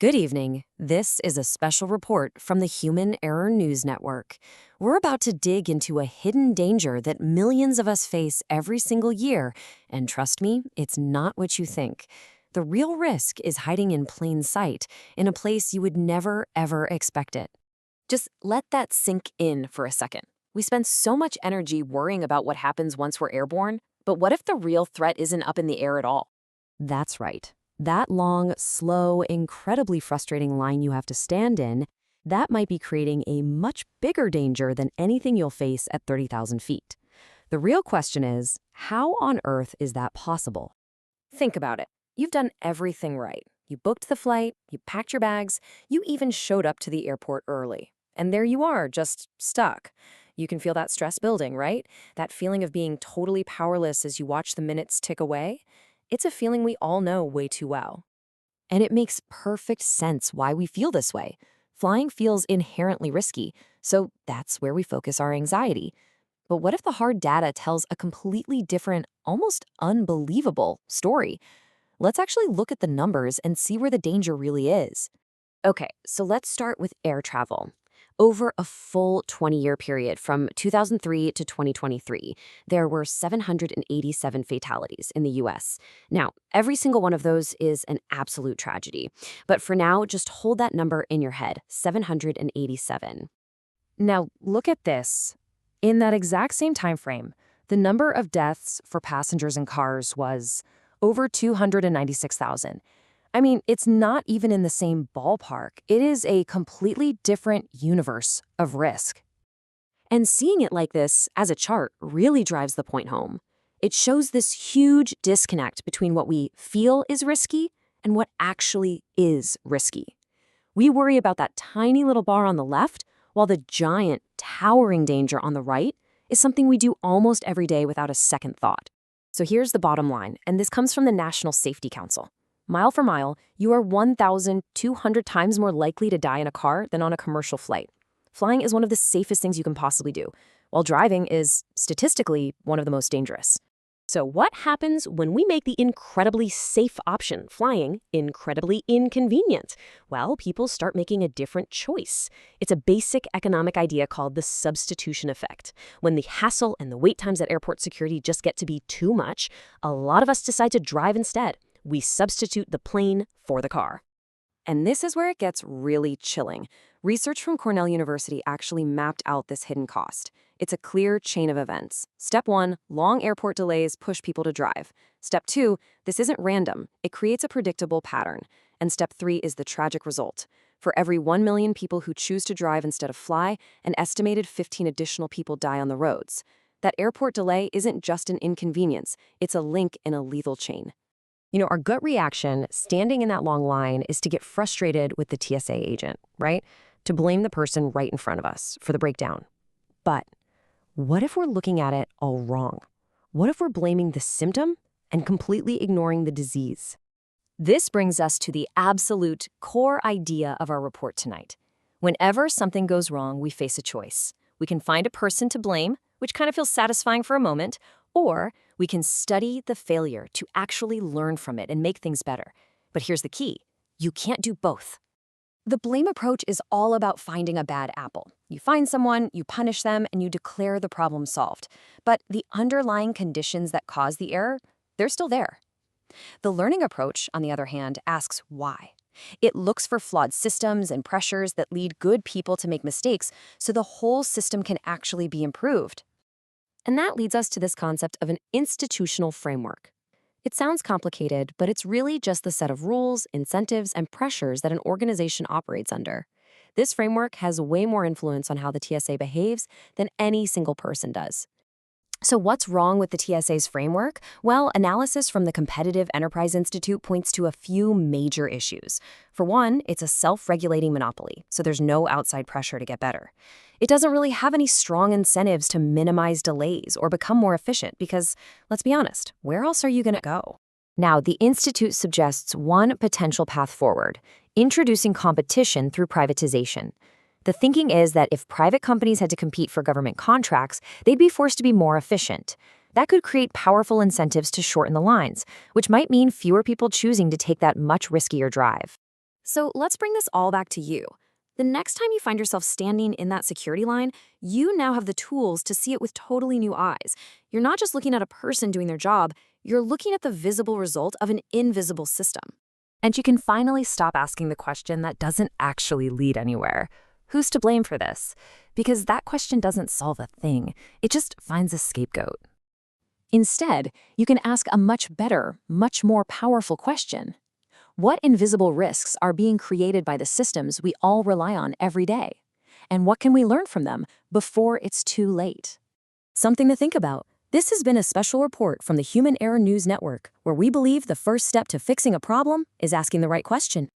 Good evening. This is a special report from the Human Error News Network. We're about to dig into a hidden danger that millions of us face every single year, and trust me, it's not what you think. The real risk is hiding in plain sight, in a place you would never, ever expect it. Just let that sink in for a second. We spend so much energy worrying about what happens once we're airborne, but what if the real threat isn't up in the air at all? That's right. That long, slow, incredibly frustrating line you have to stand in, that might be creating a much bigger danger than anything you'll face at 30,000 feet. The real question is, how on earth is that possible? Think about it. You've done everything right. You booked the flight, you packed your bags, you even showed up to the airport early. And there you are, just stuck. You can feel that stress building, right? That feeling of being totally powerless as you watch the minutes tick away. It's a feeling we all know way too well. And it makes perfect sense why we feel this way. Flying feels inherently risky, so that's where we focus our anxiety. But what if the hard data tells a completely different, almost unbelievable story? Let's actually look at the numbers and see where the danger really is. Okay, so let's start with air travel. Over a full 20-year period from 2003 to 2023, there were 787 fatalities in the U.S. Now, every single one of those is an absolute tragedy. But for now, just hold that number in your head, 787. Now, look at this. In that exact same time frame, the number of deaths for passengers in cars was over 296,000. I mean, it's not even in the same ballpark. It is a completely different universe of risk. And seeing it like this as a chart really drives the point home. It shows this huge disconnect between what we feel is risky and what actually is risky. We worry about that tiny little bar on the left, while the giant, towering danger on the right is something we do almost every day without a second thought. So here's the bottom line, and this comes from the National Safety Council. Mile for mile, you are 1,200 times more likely to die in a car than on a commercial flight. Flying is one of the safest things you can possibly do, while driving is, statistically, one of the most dangerous. So what happens when we make the incredibly safe option, flying, incredibly inconvenient? Well, people start making a different choice. It's a basic economic idea called the substitution effect. When the hassle and the wait times at airport security just get to be too much, a lot of us decide to drive instead. We substitute the plane for the car. And this is where it gets really chilling. Research from Cornell University actually mapped out this hidden cost. It's a clear chain of events. Step 1, long airport delays push people to drive. Step 2, this isn't random. It creates a predictable pattern. And step 3 is the tragic result. For every 1 million people who choose to drive instead of fly, an estimated 15 additional people die on the roads. That airport delay isn't just an inconvenience. It's a link in a lethal chain. Our gut reaction standing in that long line is to get frustrated with the TSA agent, right? To blame the person right in front of us for the breakdown. But what if we're looking at it all wrong? What if we're blaming the symptom and completely ignoring the disease? This brings us to the absolute core idea of our report tonight. Whenever something goes wrong, we face a choice. We can find a person to blame, which kind of feels satisfying for a moment, or we can study the failure to actually learn from it and make things better. But here's the key. You can't do both. The blame approach is all about finding a bad apple. You find someone, you punish them, and you declare the problem solved. But the underlying conditions that cause the error, they're still there. The learning approach, on the other hand, asks why. It looks for flawed systems and pressures that lead good people to make mistakes so the whole system can actually be improved. And that leads us to this concept of an institutional framework. It sounds complicated, but it's really just the set of rules, incentives, and pressures that an organization operates under. This framework has way more influence on how the TSA behaves than any single person does. So what's wrong with the TSA's framework? Well, analysis from the Competitive Enterprise Institute points to a few major issues. For one, it's a self-regulating monopoly, so there's no outside pressure to get better. It doesn't really have any strong incentives to minimize delays or become more efficient because, let's be honest, where else are you going to go? Now, the Institute suggests one potential path forward, introducing competition through privatization. The thinking is that if private companies had to compete for government contracts, they'd be forced to be more efficient. That could create powerful incentives to shorten the lines, which might mean fewer people choosing to take that much riskier drive. So let's bring this all back to you. The next time you find yourself standing in that security line, you now have the tools to see it with totally new eyes. You're not just looking at a person doing their job, you're looking at the visible result of an invisible system. And you can finally stop asking the question that doesn't actually lead anywhere. Who's to blame for this? Because that question doesn't solve a thing. It just finds a scapegoat. Instead, you can ask a much better, much more powerful question. What invisible risks are being created by the systems we all rely on every day? And what can we learn from them before it's too late? Something to think about. This has been a special report from the Human Error News Network, where we believe the first step to fixing a problem is asking the right question.